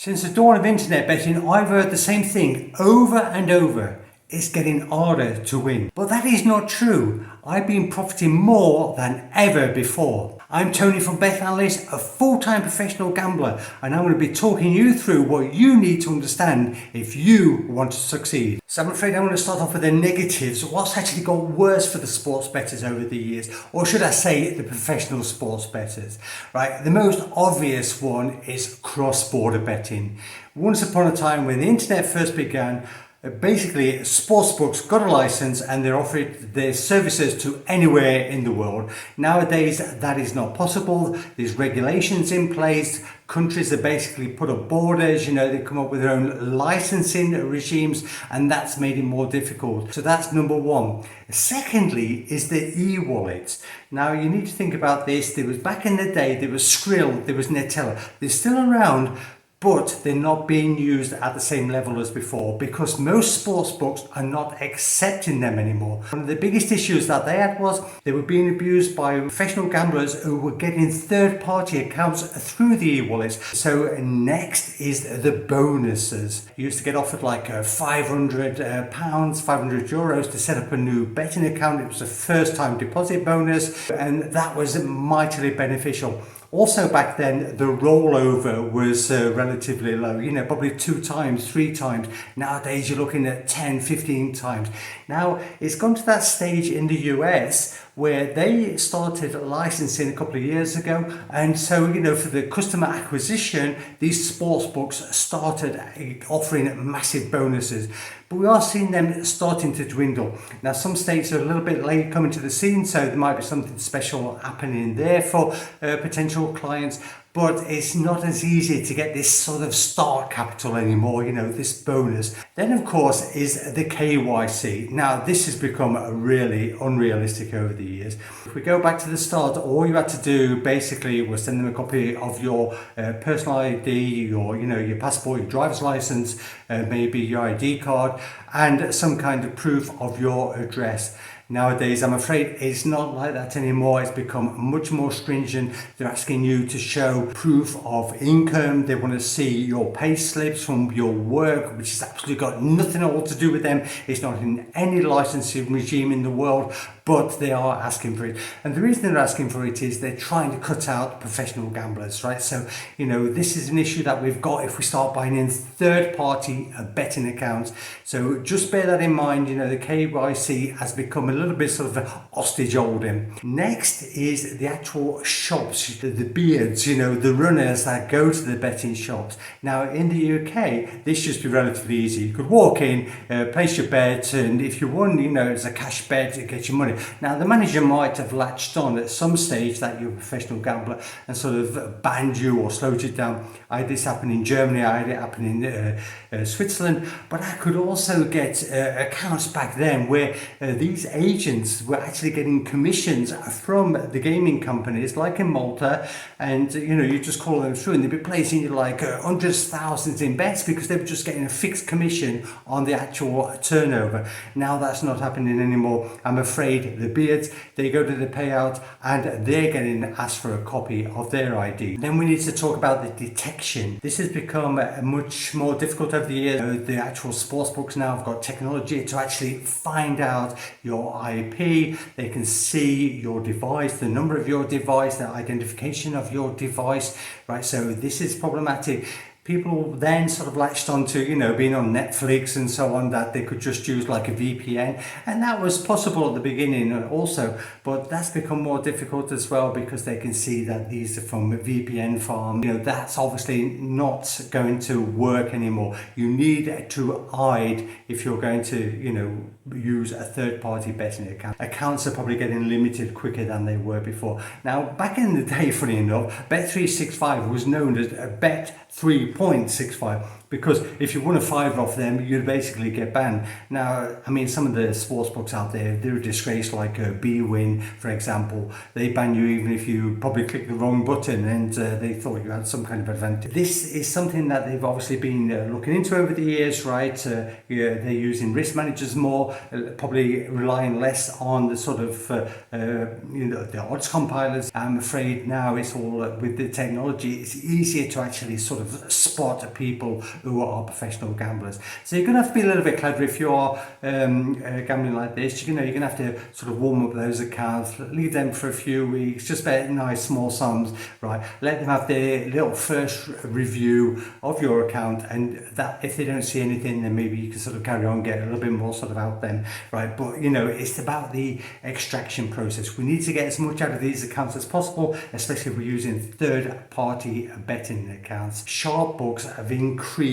Since the dawn of internet betting, I've heard the same thing over and over. It's getting harder to win. But that is not true. I've been profiting more than ever before. I'm Tony from Betting-Analyst, a full-time professional gambler, and I'm going to be talking you through what you need to understand if you want to succeed. So I'm afraid I'm going to start off with the negatives. What's actually got worse for the sports bettors over the years, or should I say the professional sports bettors? Right, the most obvious one is cross-border betting. Once upon a time when the internet first began, basically sportsbooks got a license and they offered their services to anywhere in the world. Nowadays that is not possible. There's regulations in place. Countries have basically put up borders, they come up with their own licensing regimes, and that's made it more difficult. So that's number one. Secondly is the e-wallets. Now you need to think about this. There was back in the day, there was Skrill, there was Nutella. They're still around, but they're not being used at the same level as before because most sports books are not accepting them anymore. One of the biggest issues that they had was they were being abused by professional gamblers who were getting third-party accounts through the e-wallets. So next is the bonuses. You used to get offered like £500, €500 to set up a new betting account. It was a first-time deposit bonus, and that was mightily beneficial. Also back then, the rollover was relatively low, probably 2 times, 3 times. Nowadays, you're looking at 10, 15 times. Now, it's gone to that stage in the US where they started licensing a couple of years ago. And so, for the customer acquisition, these sports books started offering massive bonuses. But we are seeing them starting to dwindle. Now, some states are a little bit late coming to the scene, so there might be something special happening there for potential clients. But it's not as easy to get this sort of start capital anymore, this bonus. Then, of course, is the KYC. Now, this has become really unrealistic over the years. If we go back to the start, all you had to do basically was send them a copy of your personal ID, your passport, your driver's license, maybe your ID card, and some kind of proof of your address. Nowadays, I'm afraid it's not like that anymore. It's become much more stringent. They're asking you to show proof of income. They want to see your pay slips from your work, which has absolutely got nothing at all to do with them. It's not in any licensing regime in the world, but they are asking for it. And the reason they're asking for it is they're trying to cut out professional gamblers, right? So, this is an issue that we've got if we start buying in third-party betting accounts. So just bear that in mind. The KYC has become a little bit sort of a hostage holding. Next is the actual shops, the beards, the runners that go to the betting shops. Now in the UK, this used to be relatively easy. You could walk in, place your bet, and if you won, it's a cash bet to get your money. Now the manager might have latched on at some stage that you're a professional gambler and sort of banned you or slowed you down. I had this happen in Germany, I had it happen in Switzerland, but I could also get accounts back then where these agents were actually getting commissions from the gaming companies like in Malta, and you just call them through and they'd be placing you like hundreds, thousands in bets because they were just getting a fixed commission on the actual turnover. Now that's not happening anymore. I'm afraid the beards, they go to the payout and they're getting asked for a copy of their ID. Then we need to talk about the detection. This has become much more difficult over the years. The actual sports books now have got technology to actually find out your IP. They can see your device, the number of your device, the identification of your device, right? So this is problematic. People then sort of latched onto, being on Netflix and so on, that they could just use like a VPN. And that was possible at the beginning also, but that's become more difficult as well because they can see that these are from a VPN farm. That's obviously not going to work anymore. You need to hide if you're going to, use a third-party betting account. Accounts are probably getting limited quicker than they were before. Now, back in the day, funny enough, Bet365 was known as Bet3.65. because if you won a fiver off them, you'd basically get banned. Now, I mean, some of the sports books out there, they're a disgrace, like B-Win, for example. They ban you even if you probably click the wrong button and they thought you had some kind of advantage. This is something that they've obviously been looking into over the years, right? They're using risk managers more, probably relying less on the sort of, the odds compilers. I'm afraid now it's all with the technology, it's easier to actually sort of spot people who are professional gamblers. So you're going to have to be a little bit clever if you're gambling like this. You're going to have to sort of warm up those accounts, leave them for a few weeks, just bet nice small sums, right? Let them have their little first review of your account, and that if they don't see anything, then maybe you can sort of carry on, get a little bit more sort of out them, right? But it's about the extraction process. We need to get as much out of these accounts as possible, especially if we're using third-party betting accounts. Sharp books have increased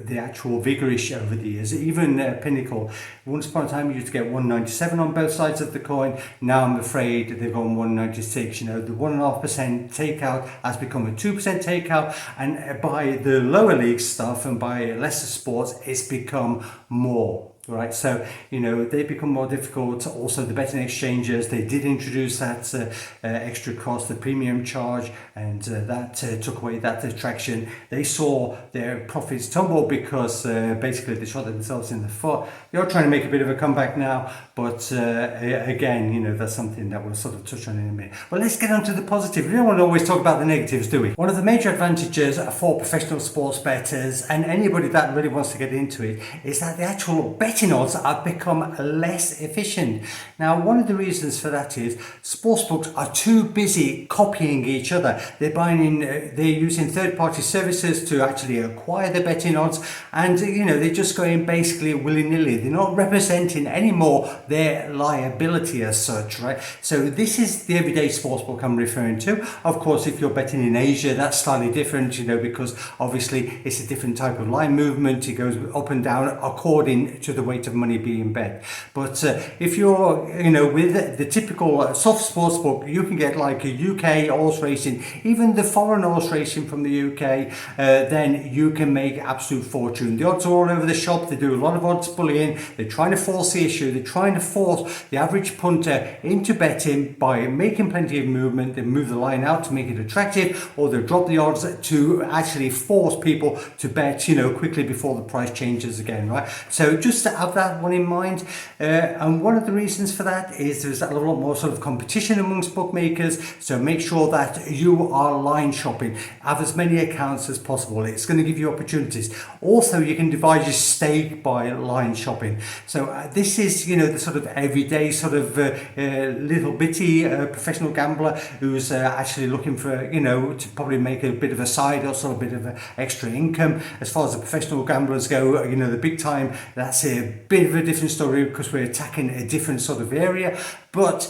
the actual vigorish over the years. Even Pinnacle, once upon a time you used to get 197 on both sides of the coin. Now I'm afraid they've gone 196. The 1.5% takeout has become a 2% takeout, and by the lower league stuff and by lesser sports, it's become more. Right, so they become more difficult. Also, the betting exchanges, they did introduce that extra cost, the premium charge, and that took away that attraction. They saw their profits tumble because basically they shot themselves in the foot. They are trying to make a bit of a comeback now, but again, that's something that we'll sort of touch on in a minute. But let's get on to the positive. We don't want to always talk about the negatives, do we? One of the major advantages for professional sports bettors and anybody that really wants to get into it is that the actual betting odds have become less efficient. Now, one of the reasons for that is sportsbooks are too busy copying each other. They're using third-party services to actually acquire the betting odds, and they're just going basically willy-nilly. They're not representing anymore their liability as such, right? So this is the everyday sportsbook I'm referring to. Of course, if you're betting in Asia, that's slightly different, because obviously it's a different type of line movement. It goes up and down according to the weight of money being bet. But if you're with the typical soft sports book, you can get like a UK horse racing, even the foreign horse racing from the UK, then you can make absolute fortune. The odds are all over the shop. They do a lot of odds bullying. They're trying to force the issue. They're trying to force the average punter into betting by making plenty of movement. They move the line out to make it attractive, or they drop the odds to actually force people to bet quickly before the price changes again, right? So just to have that one in mind, and one of the reasons for that is there's a lot more sort of competition amongst bookmakers, so make sure that you are line shopping. Have as many accounts as possible. It's going to give you opportunities. Also, you can divide your stake by line shopping. So this is the sort of everyday sort of little bitty professional gambler who's actually looking for to probably make a bit of a side hustle, a bit of extra income. As far as the professional gamblers go, the big time, that's a bit of a different story because we're attacking a different sort of area. But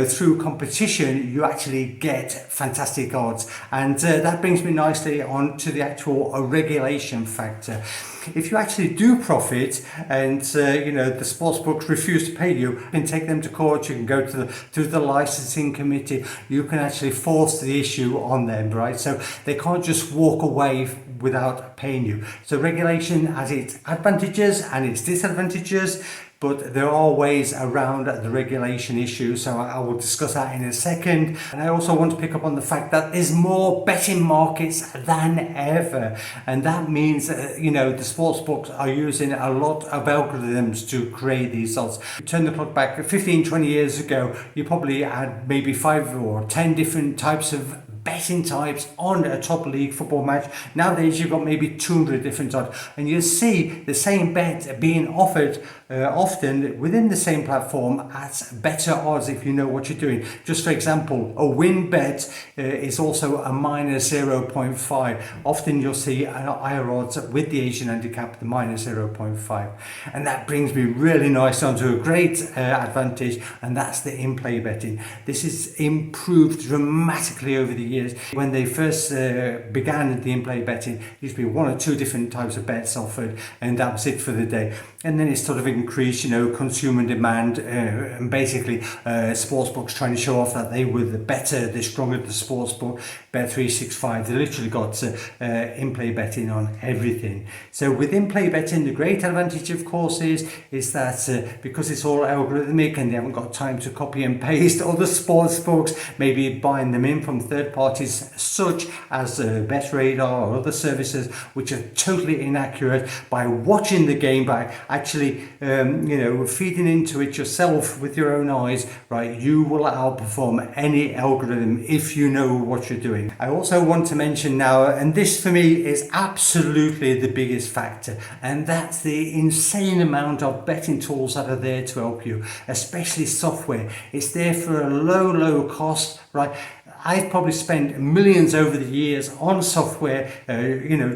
through competition, you actually get fantastic odds, and that brings me nicely on to the actual regulation factor. If you actually do profit and the sportsbooks refuse to pay you, you can take them to court. You can go to the licensing committee. You can actually force the issue on them, right? So they can't just walk away without paying you. So regulation has its advantages and its disadvantages, but there are ways around the regulation issue, so I will discuss that in a second. And I also want to pick up on the fact that there's more betting markets than ever, and that means the sports books are using a lot of algorithms to create these odds. Turn the clock back 15-20 years ago, you probably had maybe 5 or 10 different types of betting types on a top league football match. Nowadays you've got maybe 200 different odds, and you see the same bet being offered often within the same platform at better odds if you know what you're doing. Just for example, a win bet is also a minus 0.5. Often you'll see higher odds with the Asian handicap, the minus 0.5, and that brings me really nice onto a great advantage, and that's the in-play betting. This is improved dramatically over the years. years. When they first began the in-play betting, there used to be one or two different types of bets offered, and that was it for the day. And then it sort of increased, consumer demand, and basically sportsbooks trying to show off that they were the better, the stronger the sportsbook. Bet365, they literally got in-play betting on everything. So with in-play betting, the great advantage, of course, is that because it's all algorithmic and they haven't got time to copy and paste other sports books, maybe buying them in from third parties such as BetRadar or other services which are totally inaccurate, by watching the game, by actually feeding into it yourself with your own eyes, right, you will outperform any algorithm if you know what you're doing. I also want to mention now, and this for me is absolutely the biggest factor, and that's the insane amount of betting tools that are there to help you, especially software. It's there for a low cost, right? I've probably spent millions over the years on software,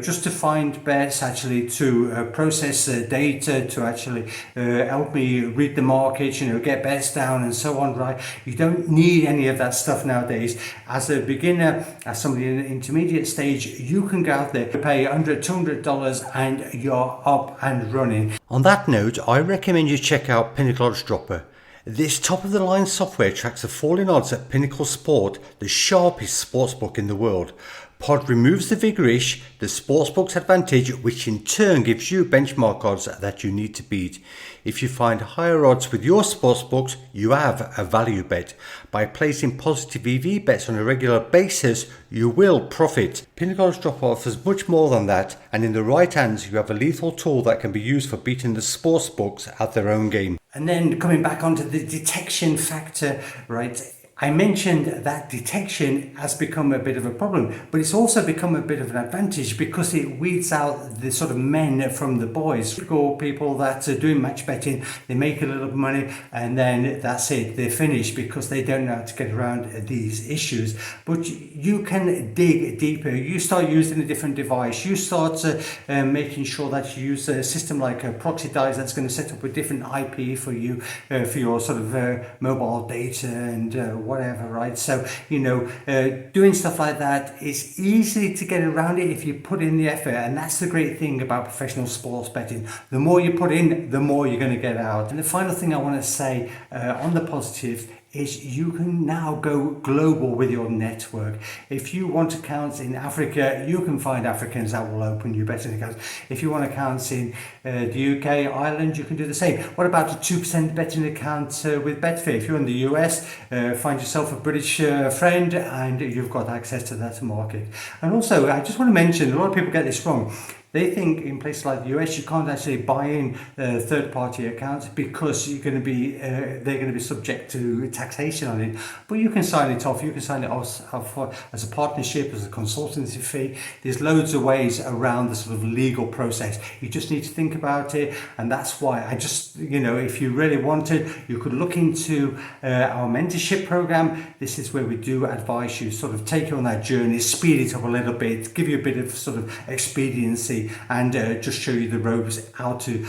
just to find bets, actually to process data, to actually help me read the market, get bets down and so on, right? You don't need any of that stuff nowadays. As a beginner, as somebody in an intermediate stage, you can go out there, pay $100, $200 and you're up and running. On that note, I recommend you check out Pinnacle Odds Dropper. This top-of-the-line software tracks the falling odds at Pinnacle Sport, the sharpest sportsbook in the world. Pod removes the vigorish, the sportsbook's advantage, which in turn gives you benchmark odds that you need to beat. If you find higher odds with your sportsbooks, you have a value bet. By placing positive EV bets on a regular basis, you will profit. Pinnacle Odds Dropper offers much more than that, and in the right hands, you have a lethal tool that can be used for beating the sportsbooks at their own game. And then coming back onto the detection factor, right? I mentioned that detection has become a bit of a problem, but it's also become a bit of an advantage because it weeds out the sort of men from the boys. People that are doing match betting, they make a little money and then that's it, they're finished because they don't know how to get around these issues. But you can dig deeper. You start using a different device. You start making sure that you use a system like a proxy dice that's going to set up a different IP for you, for your sort of mobile data and whatever, right? So, doing stuff like that is easy to get around it if you put in the effort, and that's the great thing about professional sports betting. The more you put in, the more you're going to get out. And the final thing I want to say on the positive is you can now go global with your network. If you want accounts in Africa, you can find Africans that will open you betting accounts. If you want accounts in the UK, Ireland, you can do the same. What about a 2% betting account with Betfair? If you're in the US, find yourself a British friend and you've got access to that market. And also, I just want to mention, a lot of people get this wrong. They think in places like the US you can't actually buy in third-party accounts because they're going to be subject to taxation on it. But you can sign it off. You can sign it off as a partnership, as a consultancy fee. There's loads of ways around the sort of legal process. You just need to think about it, and that's why I just, if you really wanted, you could look into our mentorship program. This is where we do advise you, sort of take you on that journey, speed it up a little bit, give you a bit of sort of expediency, and just show you the ropes how to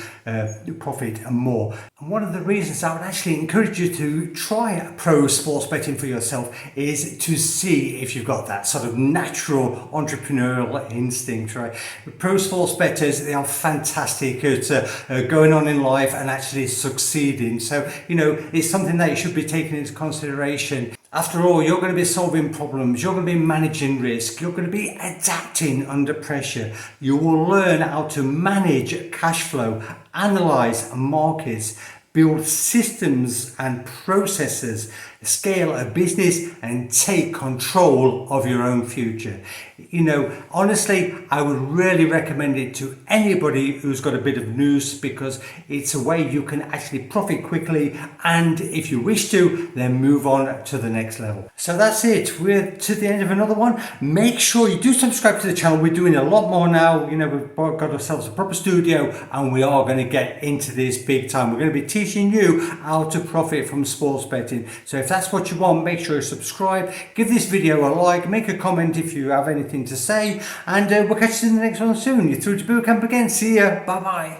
profit and more. And one of the reasons I would actually encourage you to try pro sports betting for yourself is to see if you've got that sort of natural entrepreneurial instinct, right? Pro sports bettors, they are fantastic at going on in life and actually succeeding. So, it's something that you should be taking into consideration. After all, you're going to be solving problems, you're going to be managing risk, you're going to be adapting under pressure. You will learn how to manage cash flow, analyze markets, build systems and processes, scale a business and take control of your own future. Honestly, I would really recommend it to anybody who's got a bit of news, because it's a way you can actually profit quickly, and if you wish to, then move on to the next level. So that's it. We're to the end of another one. Make sure you do subscribe to the channel. We're doing a lot more now. We've got ourselves a proper studio and we are going to get into this big time. We're going to be teaching you how to profit from sports betting. So if that's what you want, make sure you subscribe, give this video a like, make a comment if you have anything to say, and we'll catch you in the next one soon. You're through to boot camp again. See ya. Bye bye.